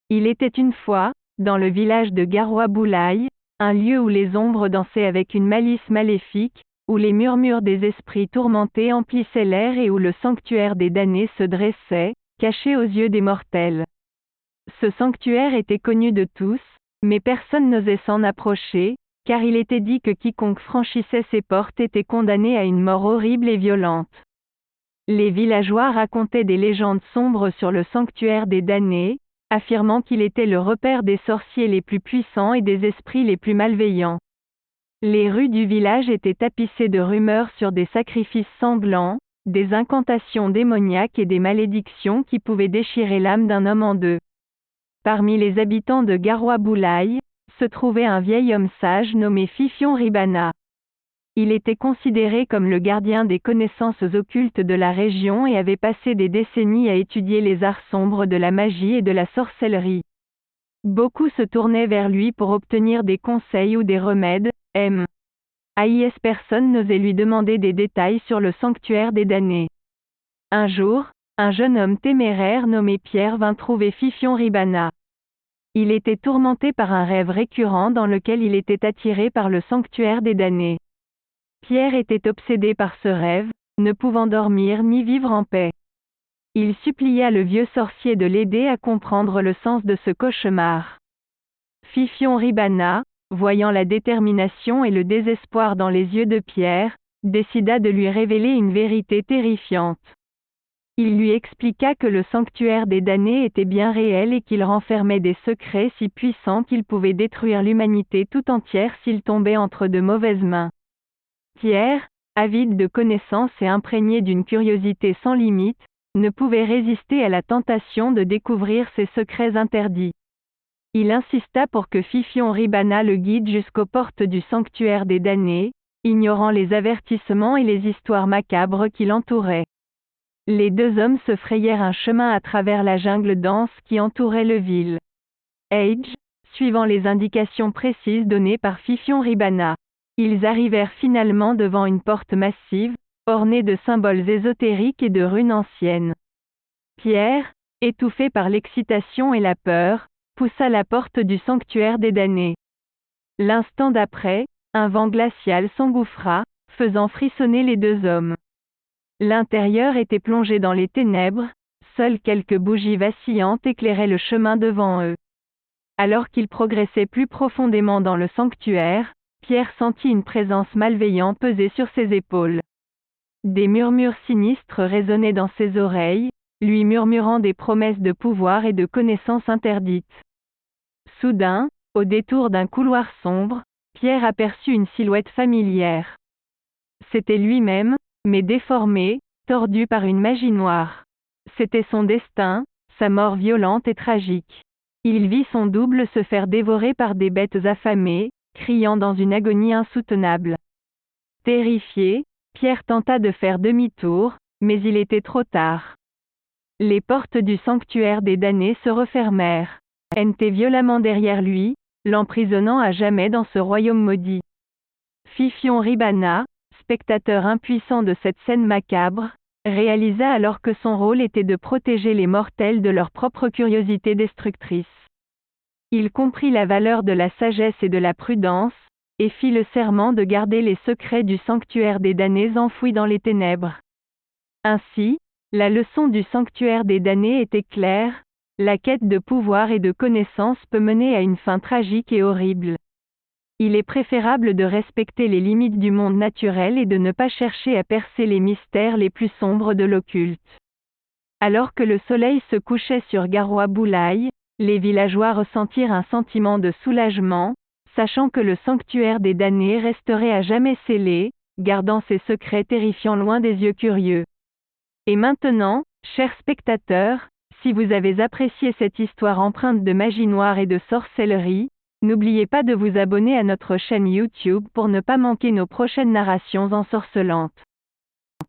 Il était une fois, dans le village de Garoua-Boulaye, un lieu où les ombres dansaient avec une malice maléfique, où les murmures des esprits tourmentés emplissaient l'air et où le sanctuaire des damnés se dressait, caché aux yeux des mortels. Ce sanctuaire était connu de tous, mais personne n'osait s'en approcher, car il était dit que quiconque franchissait ses portes était condamné à une mort horrible et violente. Les villageois racontaient des légendes sombres sur le sanctuaire des damnés, affirmant qu'il était le repère des sorciers les plus puissants et des esprits les plus malveillants. Les rues du village étaient tapissées de rumeurs sur des sacrifices sanglants, des incantations démoniaques et des malédictions qui pouvaient déchirer l'âme d'un homme en deux. Parmi les habitants de Garoua-Boulaye, se trouvait un vieil homme sage nommé Fifion Ribana. Il était considéré comme le gardien des connaissances occultes de la région et avait passé des décennies à étudier les arts sombres de la magie et de la sorcellerie. Beaucoup se tournaient vers lui pour obtenir des conseils ou des remèdes, personne n'osait lui demander des détails sur le sanctuaire des damnés. Un jour, un jeune homme téméraire nommé Pierre vint trouver Fifion Ribana. Il était tourmenté par un rêve récurrent dans lequel il était attiré par le sanctuaire des damnés. Pierre était obsédé par ce rêve, ne pouvant dormir ni vivre en paix. Il supplia le vieux sorcier de l'aider à comprendre le sens de ce cauchemar. Fifion Ribana, voyant la détermination et le désespoir dans les yeux de Pierre, décida de lui révéler une vérité terrifiante. Il lui expliqua que le sanctuaire des damnés était bien réel et qu'il renfermait des secrets si puissants qu'il pouvait détruire l'humanité tout entière s'il tombait entre de mauvaises mains. Pierre, avide de connaissances et imprégné d'une curiosité sans limite, ne pouvait résister à la tentation de découvrir ces secrets interdits. Il insista pour que Fifion Ribana le guide jusqu'aux portes du sanctuaire des damnés, ignorant les avertissements et les histoires macabres qui l'entouraient. Les deux hommes se frayèrent un chemin à travers la jungle dense qui entourait le ville. Suivant les indications précises données par Fifion Ribana. Ils arrivèrent finalement devant une porte massive, ornée de symboles ésotériques et de runes anciennes. Pierre, étouffé par l'excitation et la peur, poussa la porte du sanctuaire des damnés. L'instant d'après, un vent glacial s'engouffra, faisant frissonner les deux hommes. L'intérieur était plongé dans les ténèbres, seules quelques bougies vacillantes éclairaient le chemin devant eux. Alors qu'ils progressaient plus profondément dans le sanctuaire, Pierre sentit une présence malveillante peser sur ses épaules. Des murmures sinistres résonnaient dans ses oreilles, lui murmurant des promesses de pouvoir et de connaissances interdites. Soudain, au détour d'un couloir sombre, Pierre aperçut une silhouette familière. C'était lui-même, mais déformé, tordu par une magie noire. C'était son destin, sa mort violente et tragique. Il vit son double se faire dévorer par des bêtes affamées, criant dans une agonie insoutenable. Terrifié, Pierre tenta de faire demi-tour, mais il était trop tard. Les portes du sanctuaire des damnés se refermèrent. Étaient violemment derrière lui, l'emprisonnant à jamais dans ce royaume maudit. Fifion Ribana, spectateur impuissant de cette scène macabre, réalisa alors que son rôle était de protéger les mortels de leur propre curiosité destructrice. Il comprit la valeur de la sagesse et de la prudence, et fit le serment de garder les secrets du sanctuaire des damnés enfouis dans les ténèbres. Ainsi, la leçon du sanctuaire des damnés était claire, la quête de pouvoir et de connaissance peut mener à une fin tragique et horrible. Il est préférable de respecter les limites du monde naturel et de ne pas chercher à percer les mystères les plus sombres de l'occulte. Alors que le soleil se couchait sur Garoua-Boulaye, les villageois ressentirent un sentiment de soulagement, sachant que le sanctuaire des damnés resterait à jamais scellé, gardant ses secrets terrifiants loin des yeux curieux. Et maintenant, chers spectateurs, si vous avez apprécié cette histoire empreinte de magie noire et de sorcellerie, n'oubliez pas de vous abonner à notre chaîne YouTube pour ne pas manquer nos prochaines narrations ensorcelantes.